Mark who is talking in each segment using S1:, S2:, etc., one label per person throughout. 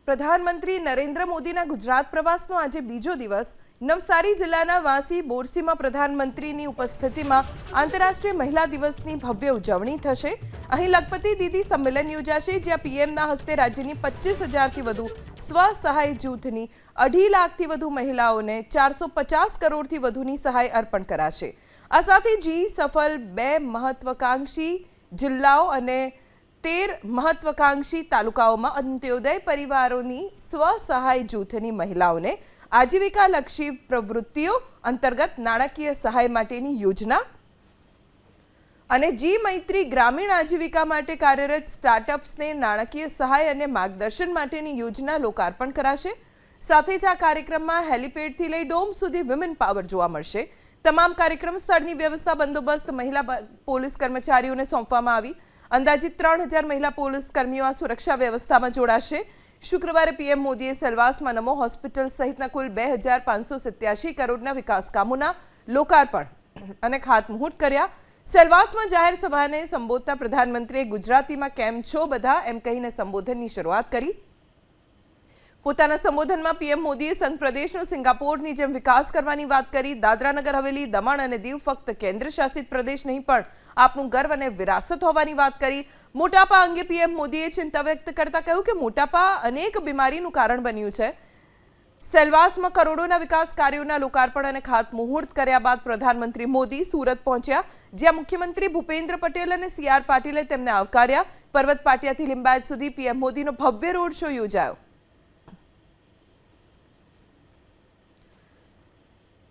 S1: પ્રધાનમંત્રી નરેન્દ્ર મોદીના ગુજરાત પ્રવાસનો આજે બીજો દિવસ નવસારી જિલ્લાના વાસી બોરસીમાં પ્રધાનમંત્રીની ઉપસ્થિતિમાં આંતરરાષ્ટ્રીય મહિલા દિવસની ભવ્ય ઉજવણી થશે। અહીં લખપતિ દીદી સંમેલન યોજાશે, જ્યાં પીએમના હસ્તે રાજ્યની 25,000થી વધુ સ્વસહાય જૂથની 2.5 લાખથી વધુ મહિલાઓને 450 કરોડથી વધુની સહાય અર્પણ કરાશે। આ સાથે જી સફળ 2 મહત્વાકાંક્ષી જિલ્લાઓ અને 13 મહત્વાકાંક્ષી તાલુકાઓમાં અંત્યોદય પરિવારોની સ્વસહાય જૂથની મહિલાઓને આજીવિકાલક્ષી પ્રવૃત્તિઓ અંતર્ગત નાણાકીય સહાય માટેની યોજના અને જી મૈત્રી ગ્રામીણ આજીવિકા માટે કાર્યરત સ્ટાર્ટઅપ્સને નાણાકીય સહાય અને માર્ગદર્શન માટેની યોજના લોકાર્પણ કરાશે। સાથે જ આ કાર્યક્રમમાં હેલિપેડથી લઈ ડોમ સુધી વિમેન પાવર જોવા મળશે। તમામ કાર્યક્રમ સ્થળની વ્યવસ્થા બંદોબસ્ત મહિલા પોલીસ કર્મચારીઓને સોંપવામાં આવી। અંદાજિત 3,000 મહિલા પોલીસ કર્મીઓ આ સુરક્ષા વ્યવસ્થામાં જોડાશે। શુક્રવારે પીએમ મોદીએ સેલવાસમાં નમો હોસ્પિટલ સહિતના કુલ 2,587 કરોડના વિકાસ કામોના લોકાર્પણ અને ખાતમુહૂર્ત કર્યા। સેલવાસમાં જાહેર સભાને સંબોધતા પ્રધાનમંત્રીએ ગુજરાતીમાં કેમ છો બધા એમ કહીને સંબોધનની શરૂઆત કરી। પોતાના સંબોધનમાં પીએમ મોદીએ સંઘ પ્રદેશનો સિંગાપોરની જેમ વિકાસ કરવાની વાત કરી। દાદરાનગર હવેલી, દમણ અને દીવ ફક્ત કેન્દ્ર શાસિત પ્રદેશ નહીં પણ આપનું ગર્વ અને વિરાસત હોવાની વાત કરી। મોટાપા અંગે પીએમ મોદીએ ચિંતા વ્યક્ત કરતા કહ્યું કે મોટાપા અનેક બીમારીનું કારણ બન્યું છે। સેલવાસમાં કરોડોના વિકાસ કાર્યોના લોકાર્પણ અને ખાતમુહૂર્ત કર્યા બાદ પ્રધાનમંત્રી મોદી સુરત પહોંચ્યા, જ્યાં મુખ્યમંત્રી ભૂપેન્દ્ર પટેલ અને સીઆર પાટીલે તેમને આવકાર્યા। પર્વત પાટિયાથી લિંબાયત સુધી પીએમ મોદીનો ભવ્ય રોડ શો યોજાયો।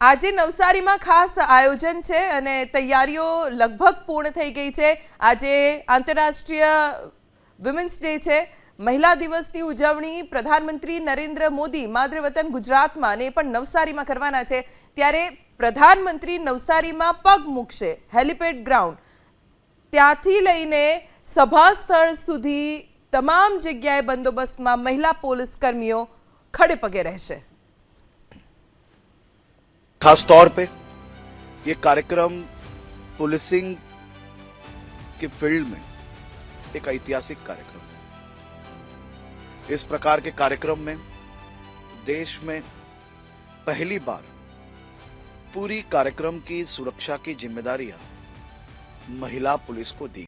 S1: આજે નવસારીમાં ખાસ આયોજન છે અને તૈયારીઓ લગભગ પૂર્ણ થઈ ગઈ છે। આજે આંતરરાષ્ટ્રીય વિમેન્સ ડે છે, મહિલા દિવસની ઉજવણી પ્રધાનમંત્રી નરેન્દ્ર મોદી માતૃવતન ગુજરાતમાં અને પણ નવસારીમાં કરવાના છે। ત્યારે પ્રધાનમંત્રી નવસારીમાં પગ મૂકશે હેલિપેડ ગ્રાઉન્ડ, ત્યાંથી લઈને સભા સ્થળ સુધી તમામ જગ્યાએ બંદોબસ્તમાં મહિલા પોલીસ કર્મીઓ ખડે પગે રહેશે।
S2: खास तौर पे ये कार्यक्रम पुलिसिंग के फील्ड में एक ऐतिहासिक कार्यक्रम है। इस प्रकार के कार्यक्रम में देश में पहली बार पूरी कार्यक्रम की सुरक्षा की जिम्मेदारियां महिला पुलिस को दी।